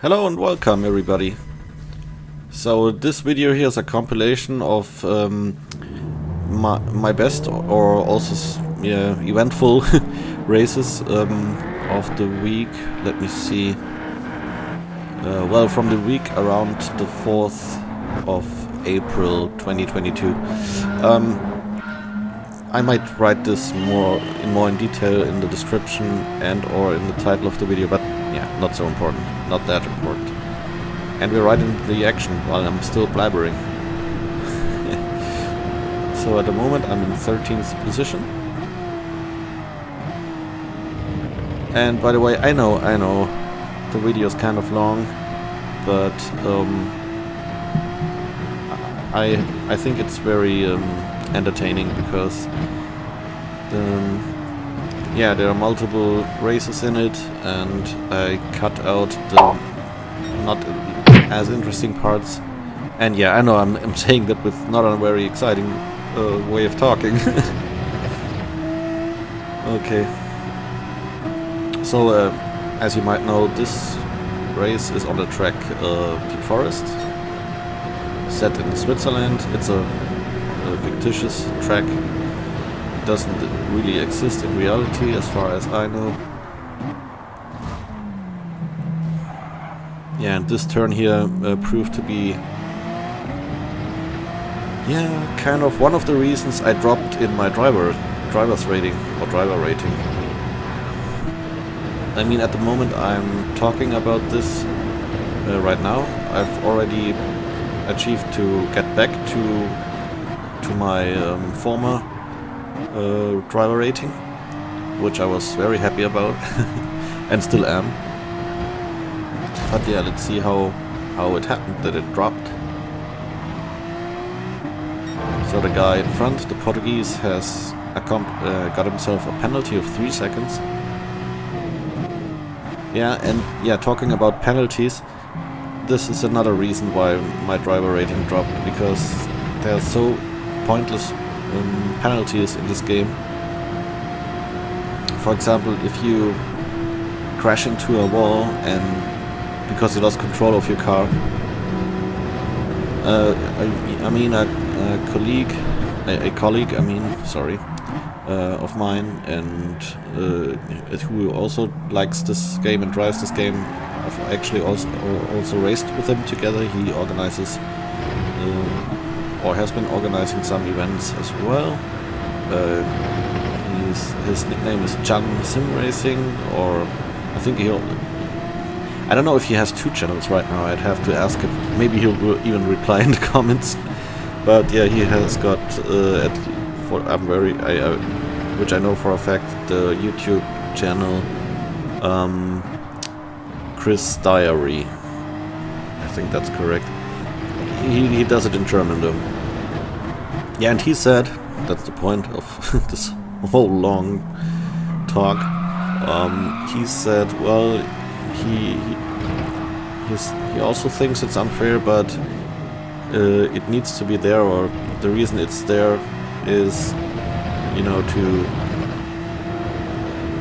Hello and welcome everybody. So this video here is a compilation of my best or also eventful races of the week. Let me see. Well, from the week around the 4th of April 2022. I might write this more in detail in the description and or in the title of the video, but yeah, not so important, not that important. And we're right into the action while I'm still blabbering. So at the moment I'm in 13th position. And by the way, I know, the video is kind of long, but I think it's very entertaining because yeah, there are multiple races in it, and I cut out the not as interesting parts. And yeah, I know I'm saying that with not a very exciting way of talking. Okay. So as you might know, this race is on the track Peak Forest, set in Switzerland. It's a fictitious track. It doesn't really exist in reality as far as I know. Yeah, and this turn here proved to be kind of one of the reasons I dropped in my driver's rating or driver rating. I mean, at the moment I'm talking about this right now. I've already achieved to get back to my former driver rating, which I was very happy about and still am. But yeah, let's see how it happened that it dropped. So the guy in front, the Portuguese, has got himself a penalty of 3 seconds. Yeah, and yeah, talking about penalties, this is another reason why my driver rating dropped, because there are so pointless penalties in this game. For example, if you crash into a wall and because you lost control of your car, I mean a colleague of mine, and who also likes this game and drives this game. I've actually also raced with him together. He organizes or has been organizing some events as well. His nickname is Jan Sim Racing, or I think I don't know if he has 2 channels right now. I'd have to ask him. Maybe he'll even reply in the comments. But yeah, he has got which I know for a fact, the YouTube channel Chris Diary. I think that's correct. He does it in German though. Yeah, and he said, that's the point of this whole long talk. He said, well, he also thinks it's unfair, but it needs to be there, or the reason it's there is, you know,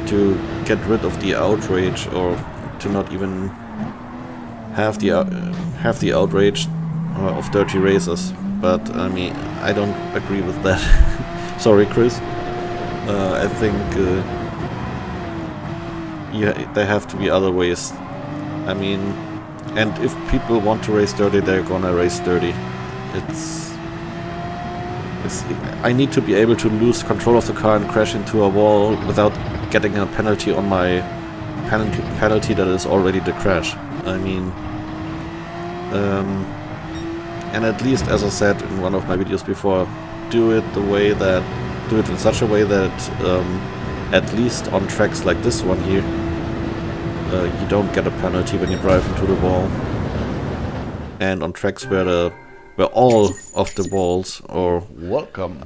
to get rid of the outrage, or to not even have the outrage of dirty racers. But I mean, I don't agree with that. Sorry, Chris. I think there have to be other ways. I mean, and if people want to race dirty, they're gonna race dirty. I need to be able to lose control of the car and crash into a wall without getting a penalty on my penalty that is already the crash. I mean, and at least, as I said in one of my videos before, do it in such a way that at least on tracks like this one here, you don't get a penalty when you drive into the wall. And on tracks where all of the walls, or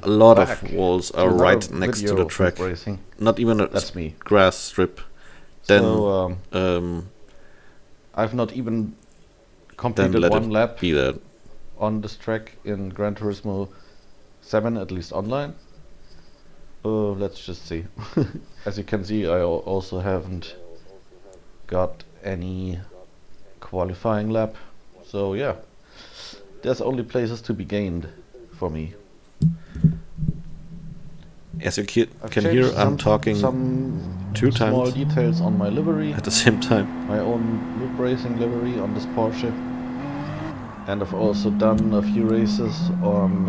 a lot of walls, are right next to the track, not even a grass strip, then so, I've not even completed one lap on this track in Gran Turismo 7, at least online. Let's just see. As you can see, I also haven't got any qualifying lap. So yeah, there's only places to be gained for me. As you can hear, I'm talking some 2 times. Small details on my livery at the same time. My own loop racing livery on this Porsche, and I've also done a few races on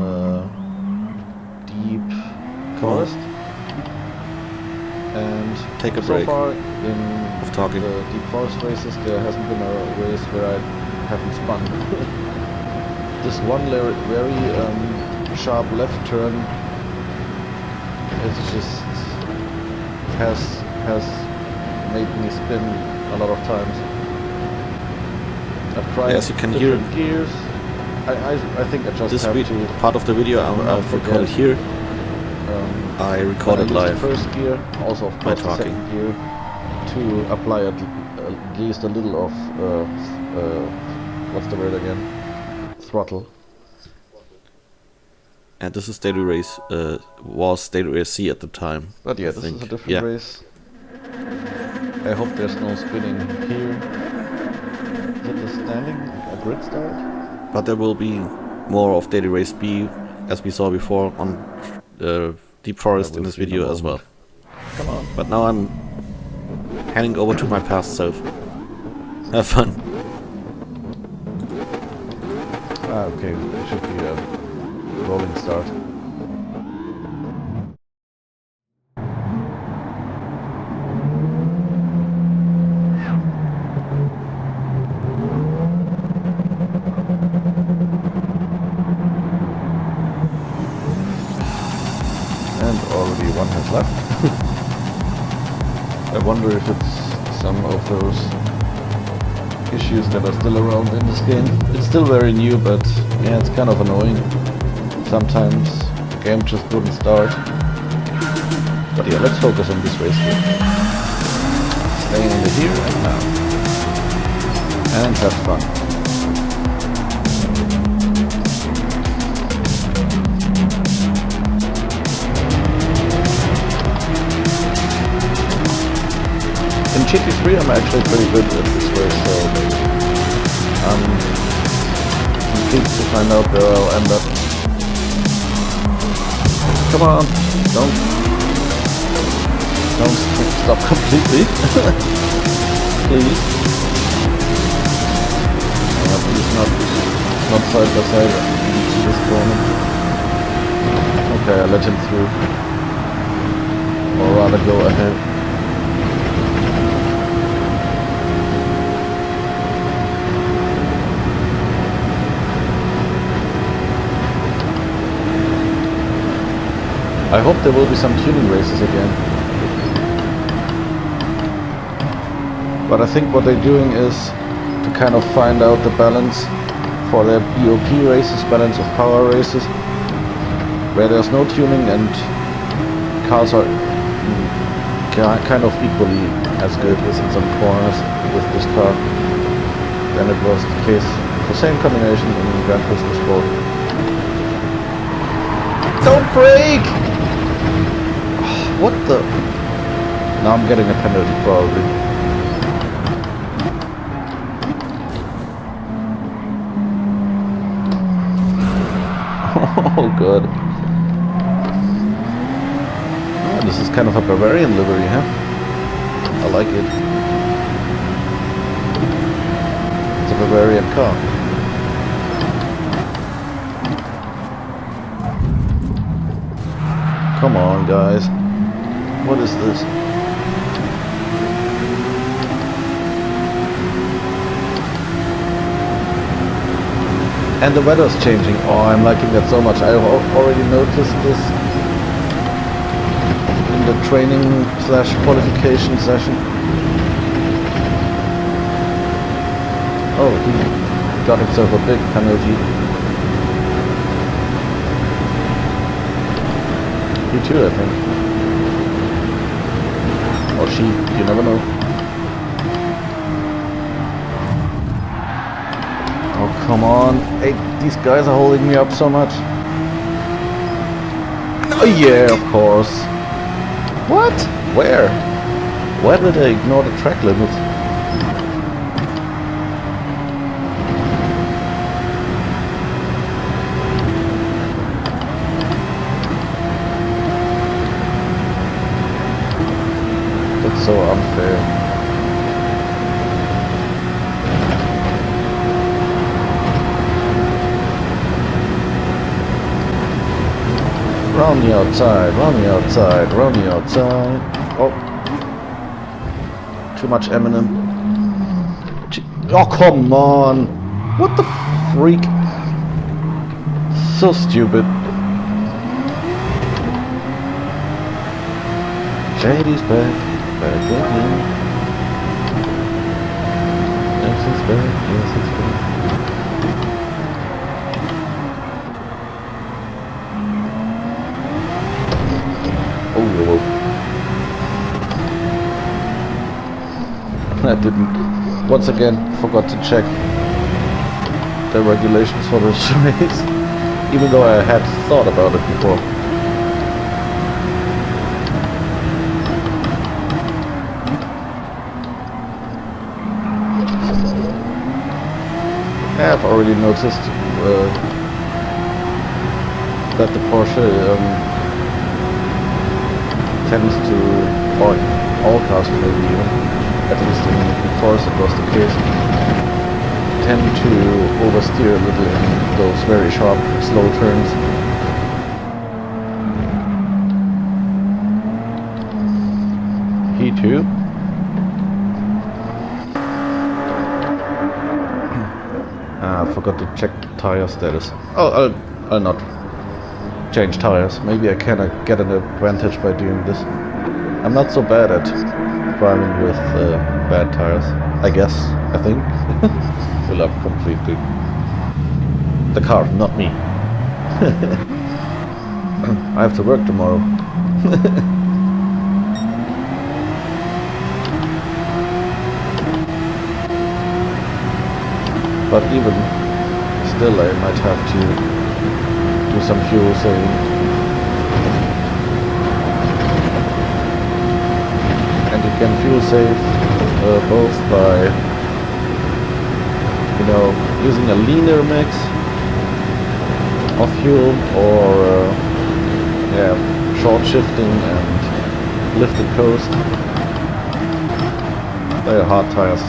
Deep Forest. And take a so break far in of talking. The Deep Forest races, there hasn't been a race where I haven't spun. This one very sharp left turn, it's just has made me spin a lot of times. I've tried as you can hear, gears. I think I just this have to part of the video I've recorded here. I recorded live. The first gear, also of course the second gear, to apply at least a little of what's the word again? Throttle. And this is Daily Race, was Daily Race C at the time. But yeah, this is a different race. I hope there's no spinning here. Is it a standing, a grid start? But there will be more of Daily Race B, as we saw before, on Deep Forest in this video as well. Come on. But now I'm handing over to my past self. Have fun. Okay, it should be a rolling start. And already one has left. I wonder if it's some of those issues that are still around in this game. It's still very new, but yeah, it's kind of annoying. Sometimes the game just wouldn't start. But yeah, let's focus on this race here. Staying in the here and now. And have fun. In GT3 I'm actually pretty good at this race, so I'm intrigued to find out where I'll end up. Come on, don't stop completely. Please. Please not side by side to this corner. Okay, I let him through. Or rather go ahead. I hope there will be some tuning races again. But I think what they're doing is to kind of find out the balance for their BOP races, balance of power races, where there's no tuning and cars are kind of equally as good as in some corners with this car than it was the case with the same combination in Gran Turismo Sport. Don't brake! What the? Now I'm getting a penalty probably. Oh good. Oh, this is kind of a Bavarian livery, huh? I like it. It's a Bavarian car. Come on guys. What is this? And the weather's changing. Oh, I'm liking that so much. I already noticed this in the training / qualification session. Oh, he got himself a big penalty. He too, I think. Or she, you never know. Oh, come on. Hey, these guys are holding me up so much. Oh, yeah, of course. What? Where? Why did I ignore the track limit? So unfair. Round the outside, round the outside, round the outside. Oh. Too much Eminem. Oh, come on. What the freak? So stupid. Shady's back again. Yes, it's back, yes, it's back. Oh, whoa. I didn't, once again, forgot to check the regulations for this race, even though I had thought about it before. I have already noticed that the Porsche tends to, or all cars maybe even, at least in Porsche it was the case, tend to oversteer a little in those very sharp, slow turns. He too. I forgot to check tire status. Oh, I'll not change tires. Maybe I can get an advantage by doing this. I'm not so bad at driving with bad tires. I guess. I think. Fill up completely. The car, not me. I have to work tomorrow. But even still, I might have to do some fuel saving. And you can fuel save both by, you know, using a leaner mix of fuel, or yeah, short shifting and lifted coast. They are hard tires.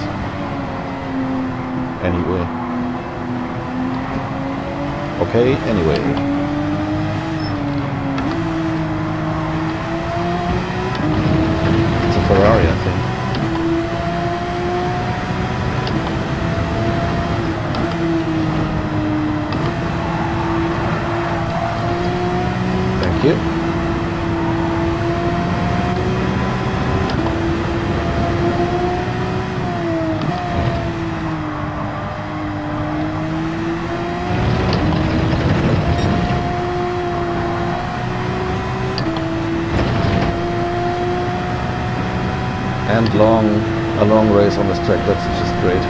Anyway. Okay, anyway. It's a Ferrari, I think. Thank you. And a long race on this track, that's just great.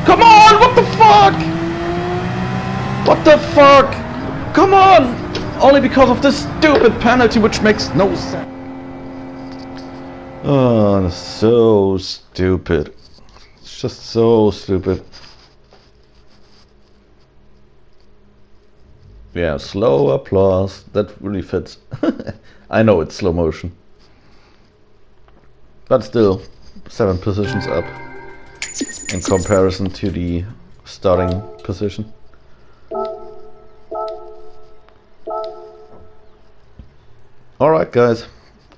Come on, what the fuck? What the fuck? Come on! Only because of this stupid penalty, which makes no sense. Oh, so stupid. It's just so stupid. Yeah, slow applause. That really fits. I know it's slow motion. But still, 7 positions up in comparison to the starting position. Alright guys,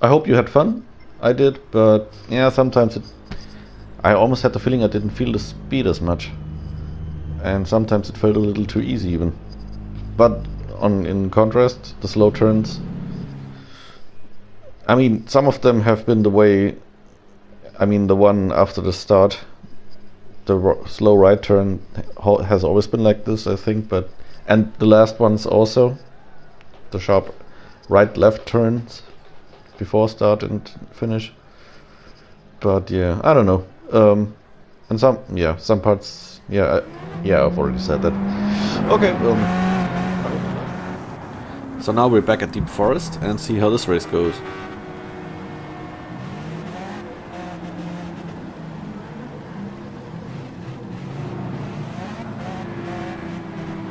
I hope you had fun. I did, but yeah, sometimes I almost had the feeling I didn't feel the speed as much. And sometimes it felt a little too easy even. But in contrast, the slow turns, I mean, some of them have been the way, I mean, the one after the start, the slow right turn has always been like this, I think, but, and the last ones also, the sharp right-left turns before start and finish. But yeah, I don't know. And some parts, yeah, I've already said that. Okay, So now we're back at Deep Forest and see how this race goes.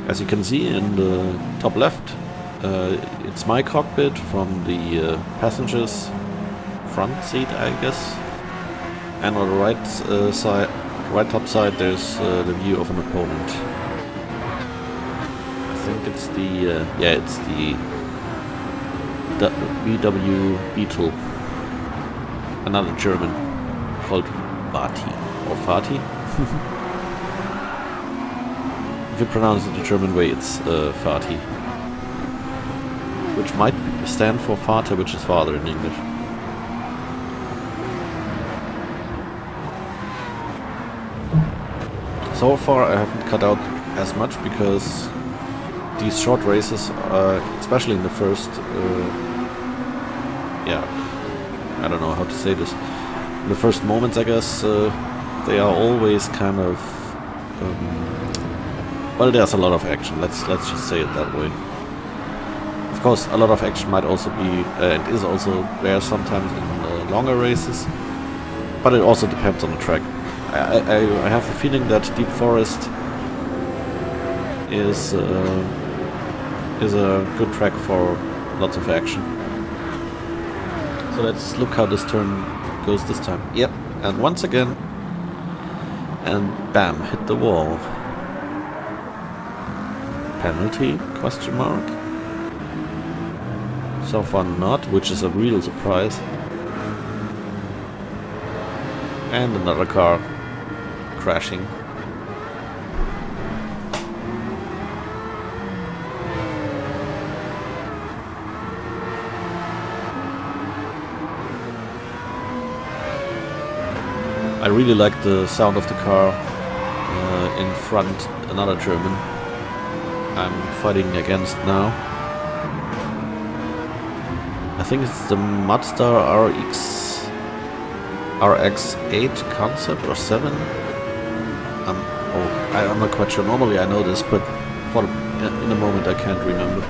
As you can see in the top left, it's my cockpit from the passenger's front seat, I guess. And on the right top side, there's the view of an opponent. I think it's the it's the VW Beetle, another German called Vati or Fati. If you pronounce it the German way, it's Fati, which might stand for Vater, which is father in English. So far I haven't cut out as much because these short races, especially in the first, I don't know how to say this, in the first moments I guess, they are always kind of, well, there's a lot of action, let's just say it that way. Of course, a lot of action might also be, and is also there sometimes in longer races, but it also depends on the track. I have the feeling that Deep Forest is a good track for lots of action. So let's look how this turn goes this time. Yep, and once again, and bam, hit the wall. Penalty? Question mark. So far not, which is a real surprise. And another car crashing. I really like the sound of the car in front, another German I'm fighting against now. I think it's the Mazda RX-8 concept or 7. I'm not quite sure. Normally I know this, but in the moment I can't remember.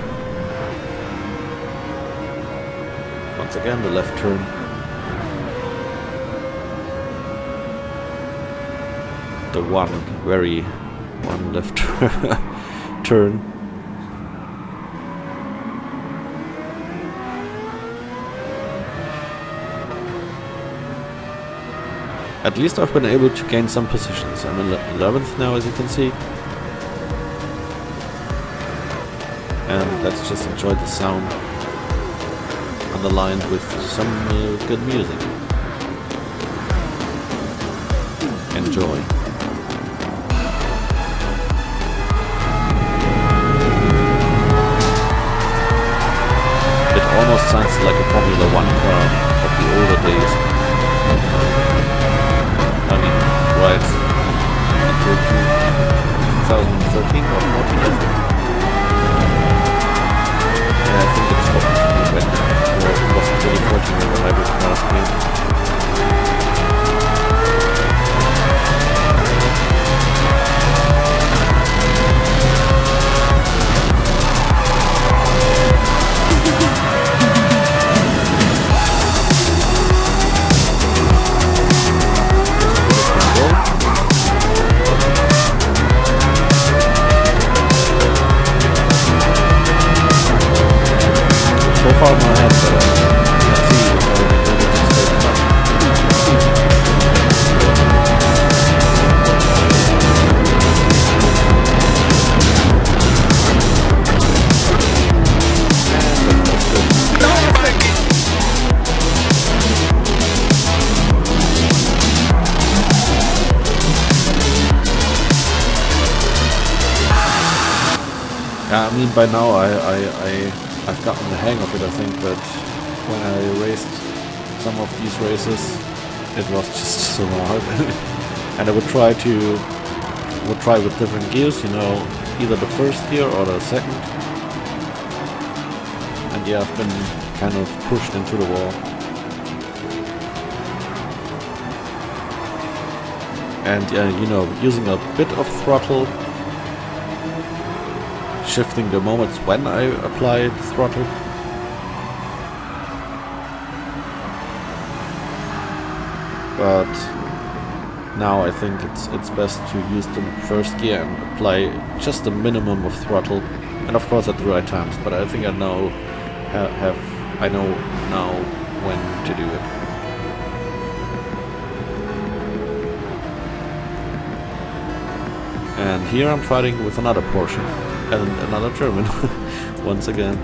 Once again, the left turn. The one left turn. At least I've been able to gain some positions. I'm in 11th now, as you can see. And let's just enjoy the sound underlined with some good music. Enjoy. It almost sounds like a Formula 1 car of the older days. I mean, right until 2013 or 14, I think. Yeah, I think it's what it was 2014 when the hybrid cars came. So far, my head, let's see if I will be able to stay up. Yeah, I mean, by now I've gotten the hang of it, I think, but when I raced some of these races, it was just so hard. And I would try with different gears, you know, either the first gear or the second. And yeah, I've been kind of pushed into the wall. And yeah, you know, using a bit of throttle shifting the moments when I apply the throttle. But now I think it's best to use the first gear and apply just the minimum of throttle, and of course at the right times. But I think I know I know now when to do it. And here I'm fighting with another Porsche and another German once again.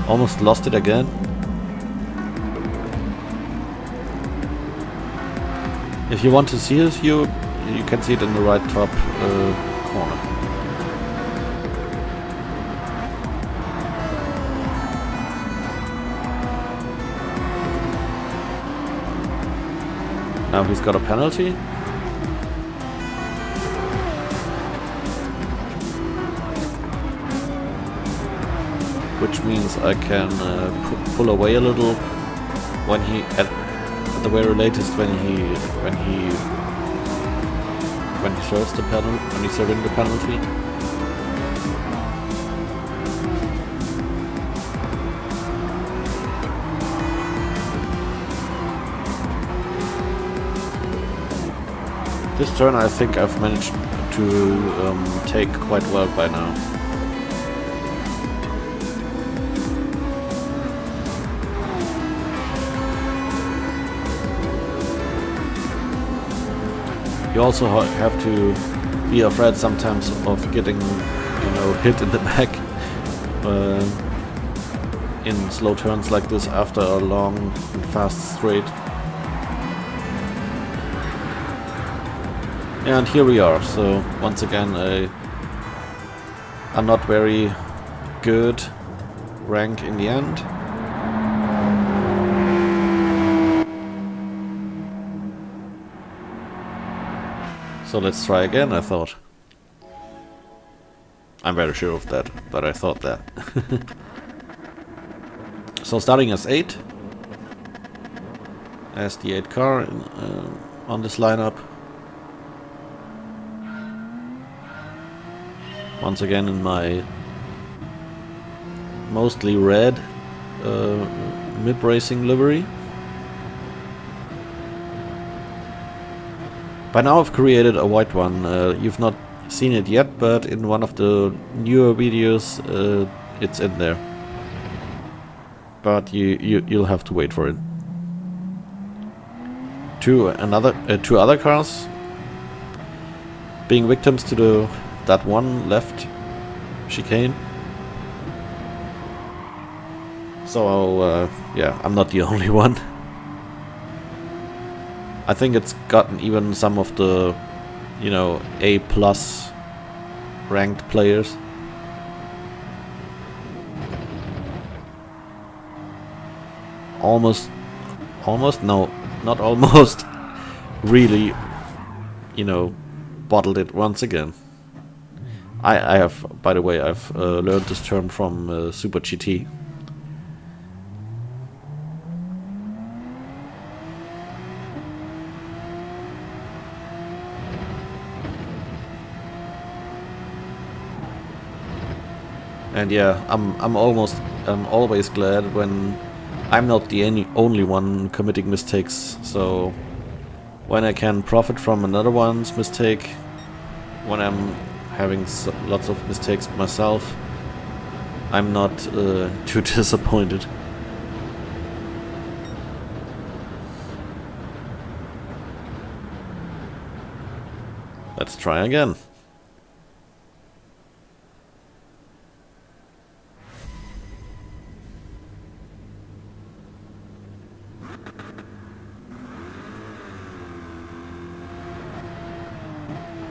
Almost lost it again. If you want to see his view, you can see it in the right top corner. Now he's got a penalty. Which means I can pull away a little when he at the very latest when he serves the penalty, when he's serving the penalty. This turn I think I've managed to take quite well by now. You also have to be afraid sometimes of getting, hit in the back in slow turns like this after a long and fast straight. And here we are. So once again, a not very good rank in the end. So let's try again, I thought. I'm very sure of that, but I thought that. So starting as 8. As the 8 car on this lineup. Once again in my mostly red mid-racing livery. By now I've created a white one. You've not seen it yet, but in one of the newer videos it's in there. But you'll have to wait for it. Two other cars being victims to that one left chicane. So yeah, I'm not the only one. I think it's gotten even some of the, A+ ranked players. Almost, no, not almost, really, bottled it once again. I have, by the way, I've learned this term from Super GT. And yeah, I'm always glad when I'm not the only one committing mistakes. So when I can profit from another one's mistake, when I'm having lots of mistakes myself, I'm not too disappointed. Let's try again.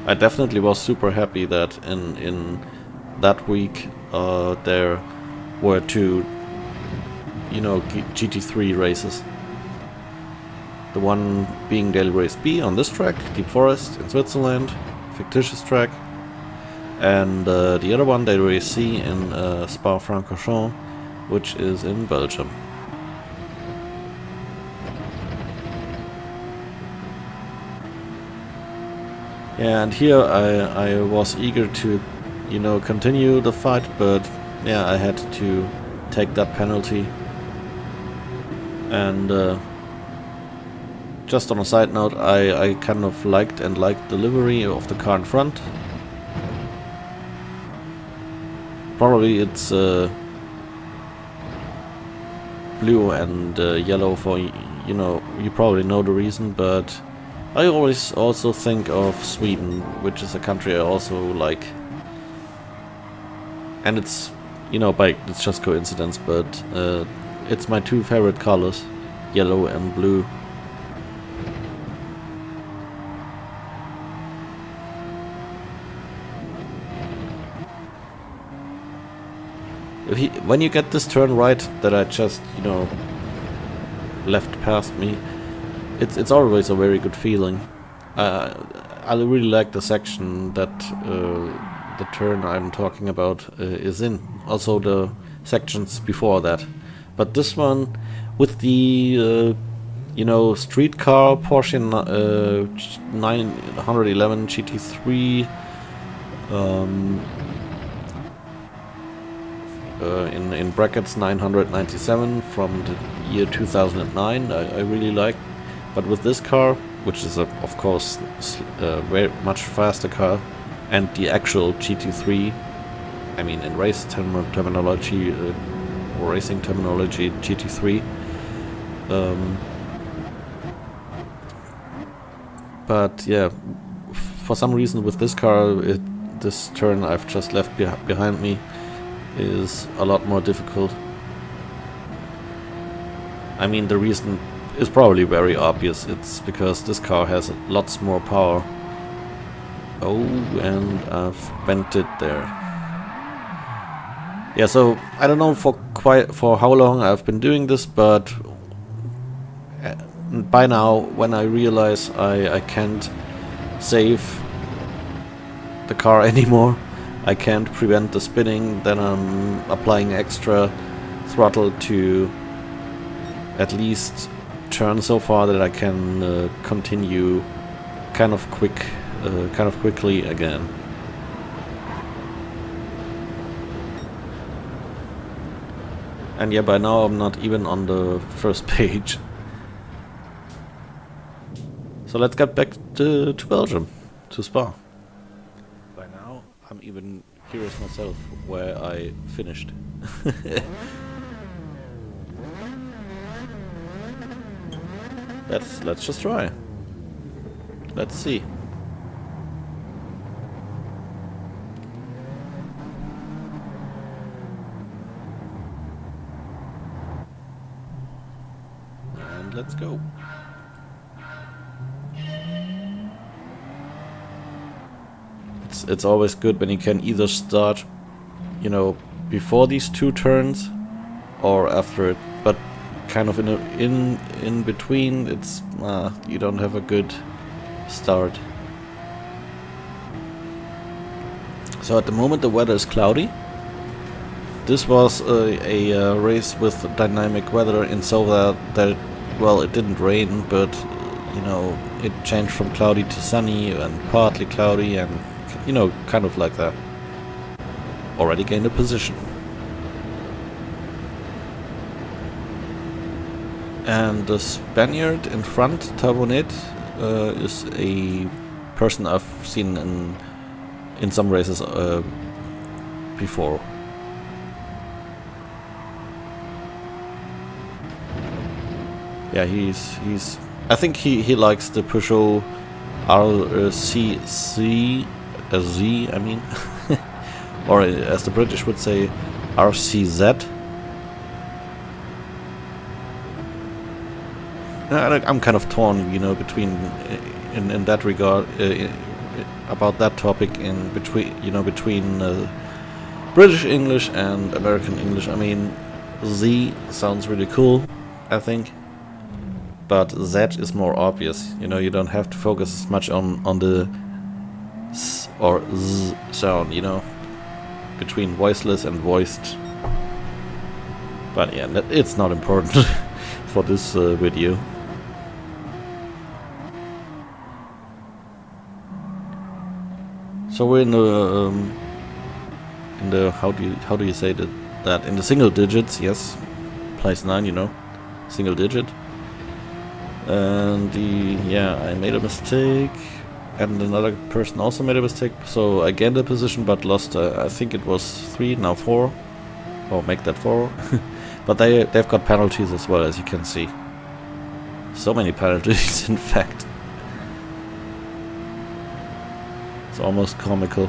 I definitely was super happy that in that week there were 2 GT3 races. The one being Daily Race B on this track, Deep Forest in Switzerland, fictitious track, and the other one, Daily Race C in Spa-Franchorchamps, which is in Belgium. Yeah, and here I was eager to, you know, continue the fight, but yeah, I had to take that penalty. And just on a side note, I kind of liked the livery of the car in front. Probably it's blue and yellow for, you know, you probably know the reason, but I always also think of Sweden, which is a country I also like. And it's, you know, it's just coincidence, but it's my two favorite colors, yellow and blue. When you get this turn right that I just, you know, left past me, it's always a very good feeling. I really like the section that the turn I'm talking about is in. Also the sections before that. But this one, with the you know, street car Porsche 911 GT3 in brackets 997 from the year 2009, I really like. But with this car, which is of course a very much faster car, and the actual GT3, I mean in race terminology, racing terminology, GT3. But yeah, for some reason with this car, this turn I've just left behind me is a lot more difficult. I mean, the reason is probably very obvious. It's because this car has lots more power. Oh, and I've bent it there. Yeah, so I don't know for how long I've been doing this, but by now, when I realize I can't save the car anymore, I can't prevent the spinning, then I'm applying extra throttle to at least turn so far that I can continue kind of quickly again. And yeah, by now I'm not even on the first page. So let's get back to Belgium, to Spa. By now I'm even curious myself where I finished. Let's just try. Let's see. And let's go. It's always good when you can either start, you know, before these two turns or after it, but kind of in between, it's you don't have a good start. So at the moment the weather is cloudy. This was a race with dynamic weather in so that well, it didn't rain, but you know, it changed from cloudy to sunny and partly cloudy, and you know, kind of like that. Already gained a position. And the Spaniard in front, Tabonet, is a person I've seen in some races before. Yeah, he's. I think he likes the Peugeot RCZ, I mean, or as the British would say, RCZ. I'm kind of torn, you know, between in that regard about that topic, in between, you know, between British English and American English. I mean, Z sounds really cool, I think, but Z is more obvious. You know, you don't have to focus as much on the S or Z sound, you know, between voiceless and voiced. But yeah, it's not important for this video. So we're in the how do you say that in the single digits? Yes, place 9, you know, single digit. And I made a mistake, and another person also made a mistake. So I gained a position, but lost. I think it was 3, now 4, or make that 4. But they've got penalties as well, as you can see. So many penalties, in fact. It's almost comical.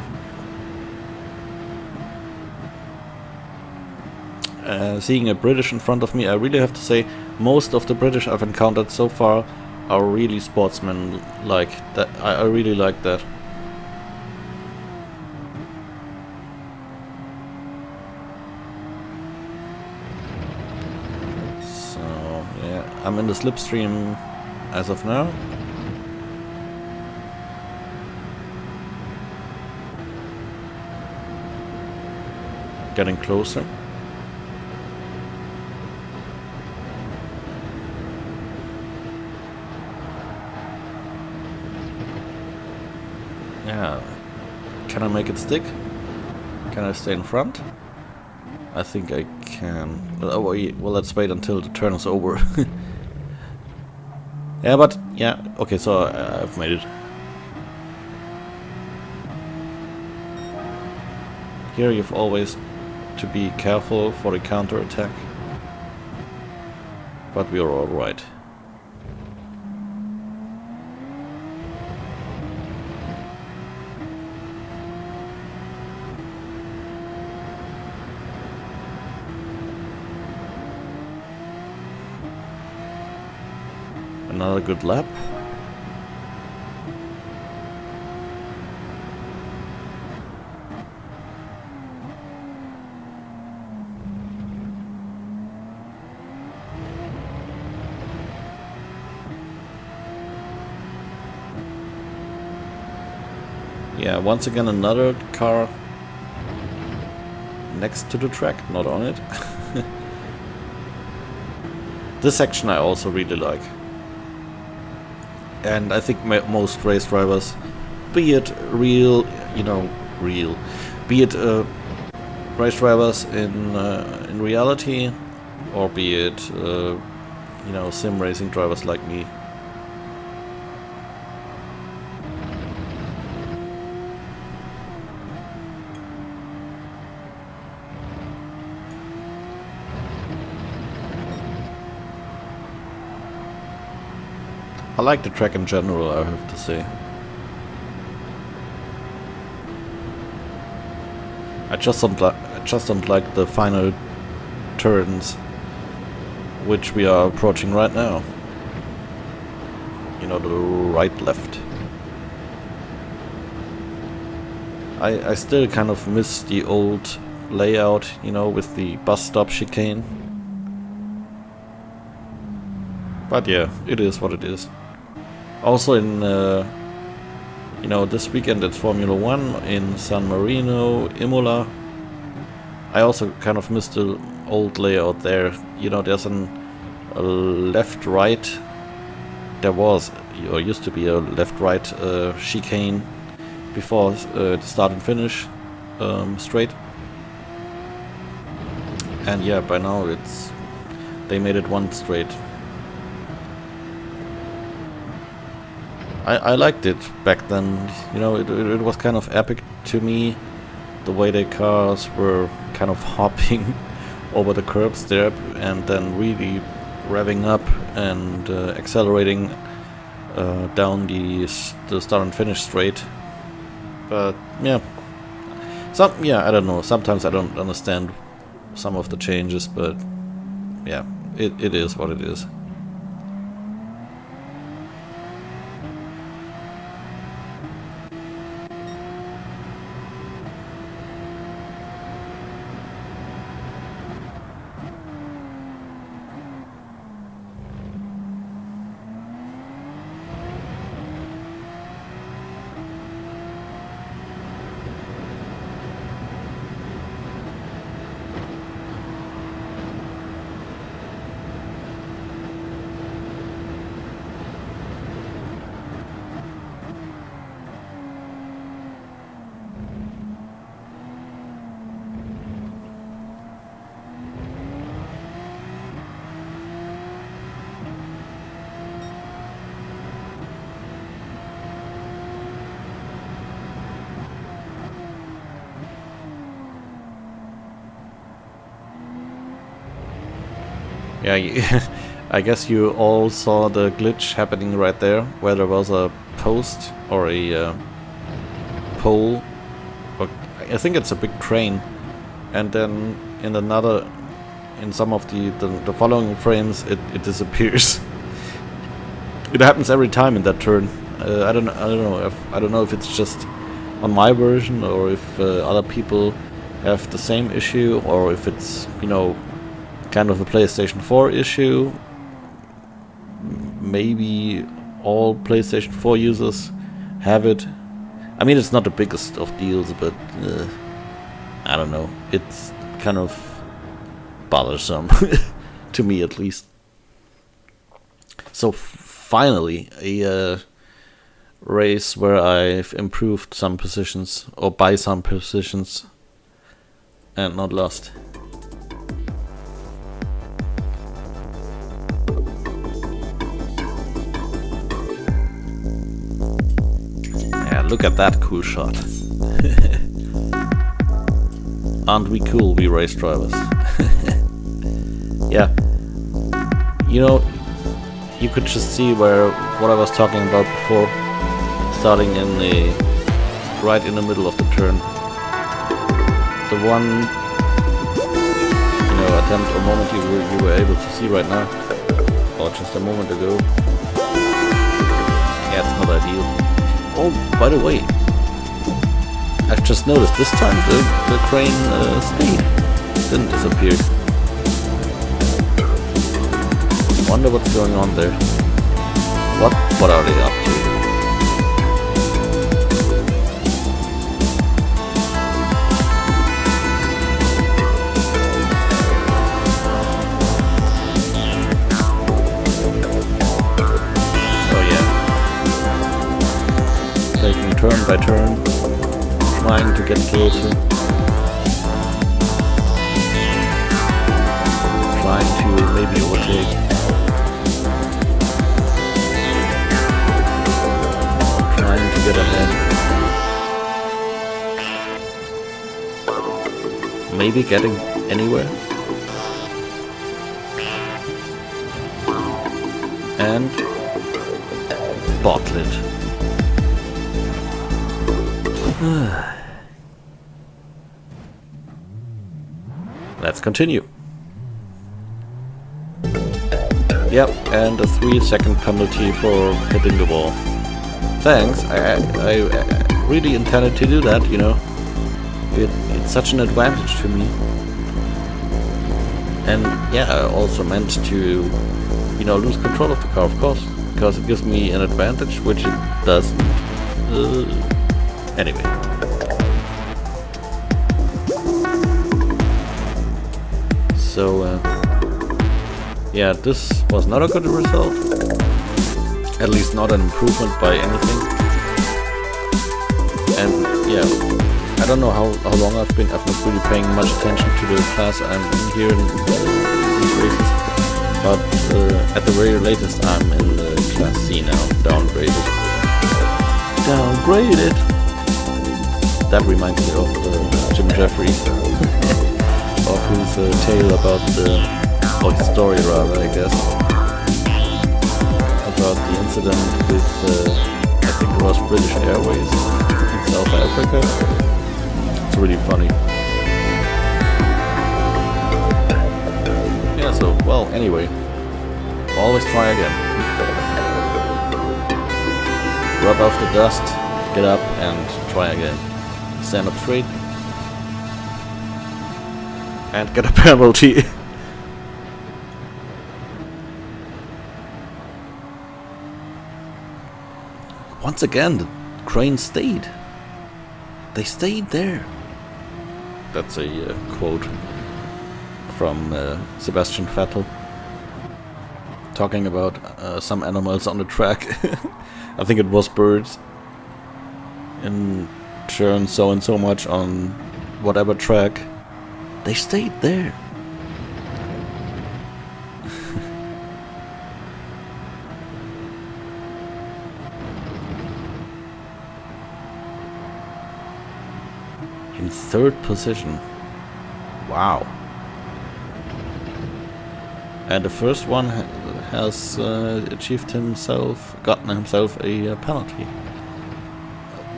Seeing a British in front of me, I really have to say, most of the British I've encountered so far are really sportsmen-like. That I really like that. So yeah, I'm in the slipstream as of now. Getting closer. Yeah, can I make it stick? Can I stay in front? I think I can. Oh, well, let's wait until the turn is over. Yeah, but yeah, okay, so I've made it. Here you've always to be careful for the counter attack, but we're all right. Another good lap. Yeah, once again another car next to the track, not on it. This section I also really like. And I think most race drivers, be it real, be it race drivers in reality, or be it sim racing drivers like me. I like the track in general, I have to say. I just don't like the final turns, which we are approaching right now. You know, the right, left. I still kind of miss the old layout, you know, with the bus stop chicane. But yeah, it is what it is. Also in, this weekend it's Formula 1 in San Marino, Imola. I also kind of missed the old layout there. You know, there's a left-right. There was, or used to be a left-right chicane before the start and finish straight. And yeah, by now they made it one straight. I liked it back then, you know, it was kind of epic to me, the way the cars were kind of hopping over the curbs there and then really revving up and accelerating down the start and finish straight. But yeah, I don't know, sometimes I don't understand some of the changes, but yeah, it is what it is. Yeah, I guess you all saw the glitch happening right there, where there was a post or a pole, or I think it's a big crane, and then in some of the following frames it disappears. It happens every time in that turn. I don't know if it's just on my version or if other people have the same issue, or if it's, you know, kind of a PlayStation 4 issue. Maybe all PlayStation 4 users have it. I mean, it's not the biggest of deals, but I don't know. It's kind of bothersome, to me at least. So finally, a race where I've improved some positions, or by some positions, and not lost. Yeah, look at that cool shot. Aren't we cool, we race drivers? Yeah. You know, you could just see what I was talking about before, starting right in the middle of the turn. The one, you know, attempt or moment you were able to see right now, or just a moment ago. Yeah, it's not ideal. Oh, by the way, I've just noticed this time the crane stayed, didn't disappear. Wonder what's going on there. What are they up to? Taking turn by turn, trying to get closer, trying to maybe overtake, trying to get ahead, maybe getting anywhere, and bottle it. Let's continue. Yep, and a 3-second penalty for hitting the wall. Thanks, I really intended to do that, you know. It's such an advantage to me. And yeah, I also meant to, you know, lose control of the car, of course, because it gives me an advantage, which it doesn't. Anyway. So, yeah, this was not a good result. At least not an improvement by anything. And, yeah, I don't know how long I've not really paying much attention to the class I'm in here in these races. But at the very latest, I'm in Class C now, downgraded. Downgraded! That reminds me of Jim Jeffries, of his tale about or his story rather, I guess, about the incident with, I think it was British Airways in South Africa. It's really funny. Yeah, so, well, anyway, always try again. Rub off the dust, get up and try again. Stand up straight and get a penalty. Once again, the crane stayed. They stayed there. That's a quote from Sebastian Vettel talking about some animals on the track. I think it was birds. And churn so and so much on whatever track, they stayed there. In 3rd position. Wow. And the first one has gotten himself a penalty.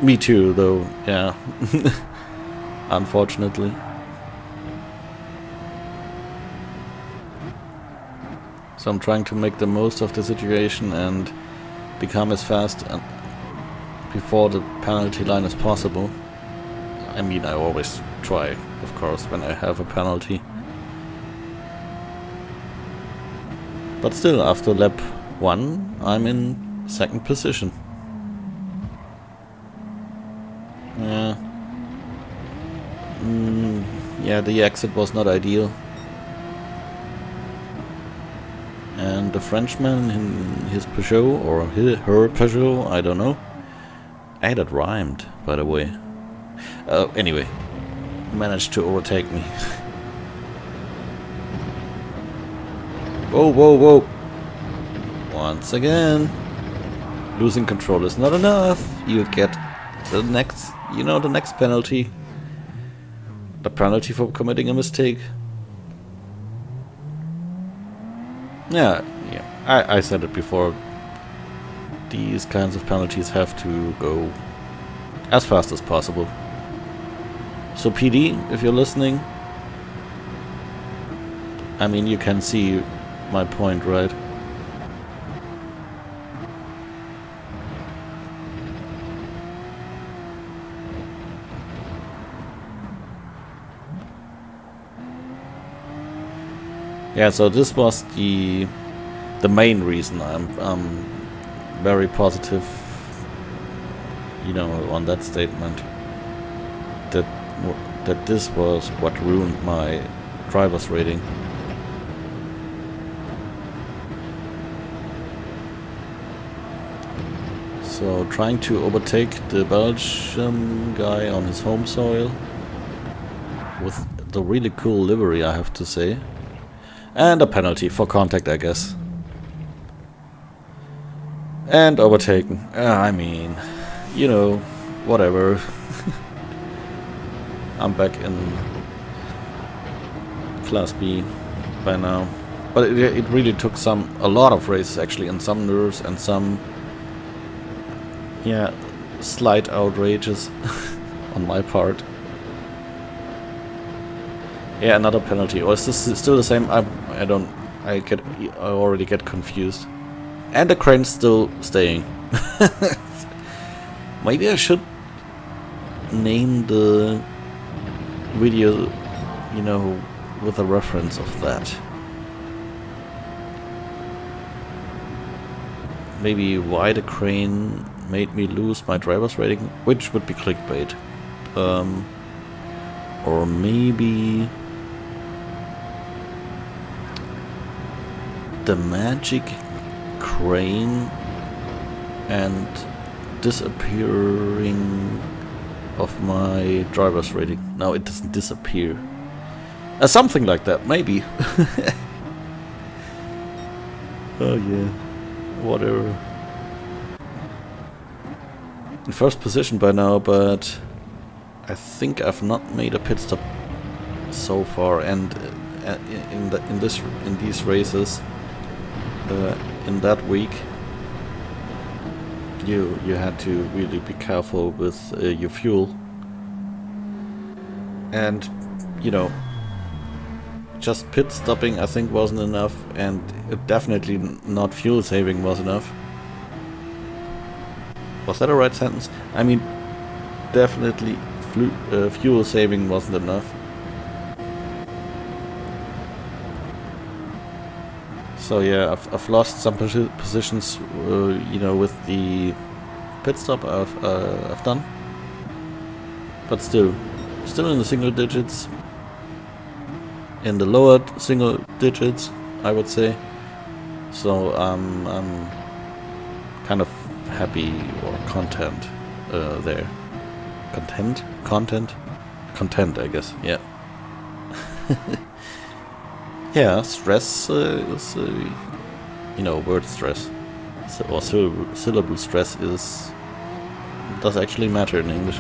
Me too, though, yeah. Unfortunately. So I'm trying to make the most of the situation and become as fast before the penalty line as possible. I mean, I always try, of course, when I have a penalty. But still, after lap 1, I'm in 2nd position. Yeah. Yeah, the exit was not ideal. And the Frenchman in his Peugeot, or her Peugeot, I don't know. Hey, that rhymed, by the way. Anyway, managed to overtake me. Whoa, whoa, whoa! Once again, losing control is not enough. You get the next, the next penalty. The penalty for committing a mistake. Yeah. I said it before. These kinds of penalties have to go as fast as possible. So PD, if you're listening, I mean, you can see my point, right? Yeah, so this was the main reason I'm very positive, on that statement. That this was what ruined my driver's rating. So trying to overtake the Belgian guy on his home soil with the really cool livery, I have to say. And a penalty for contact, I guess. And overtaken. I mean, whatever. I'm back in Class B by now. But it really took a lot of races actually, and some nerves and some, slight outrages on my part. Yeah, another penalty. Or is this still the same? I already get confused. And the crane's still staying. Maybe I should name the video, with a reference of that. Maybe why the crane made me lose my driver's rating, which would be clickbait. Or maybe the magic crane and disappearing of my driver's rating. No, it doesn't disappear. Something like that, maybe. Oh yeah, whatever. In first position by now, but I think I've not made a pit stop so far, and in these races. In that week, you had to really be careful with your fuel, and just pit stopping I think wasn't enough, and definitely not fuel saving was enough. Was that a right sentence? I mean, definitely fuel saving wasn't enough. So yeah, I've lost some positions, with the pit stop I've done, but still in the single digits, in the lower single digits, I would say. So I'm kind of happy or content there. Content, I guess. Yeah. Yeah, stress is, word stress, or syllable stress does actually matter in English.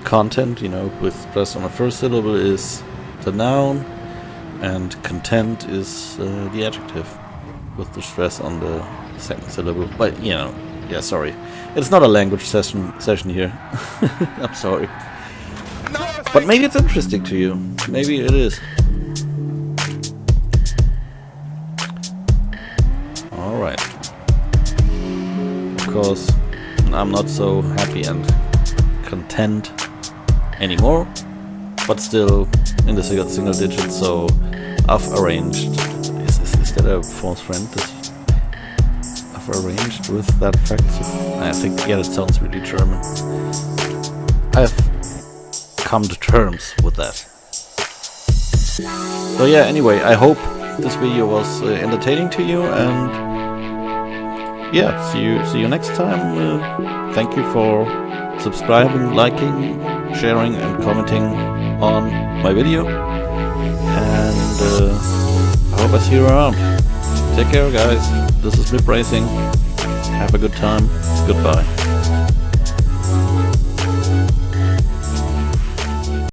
Content, with stress on the first syllable is the noun, And content is the adjective with the stress on the second syllable. But you know, yeah, sorry, it's not a language session here. I'm sorry. But maybe it's interesting to you. Maybe it is. Alright. Of course, I'm not so happy and content anymore, but still in the single digits, so I've arranged. Is that a false friend? I've arranged with that fact. I think, yeah, that sounds really German. I've come to terms with that. So yeah, anyway, I hope this video was entertaining to you, and yeah, see you next time. Thank you for subscribing, liking, sharing and commenting on my video, and I hope I see you around. Take care, guys. This is Lip Racing. Have a good time. Goodbye.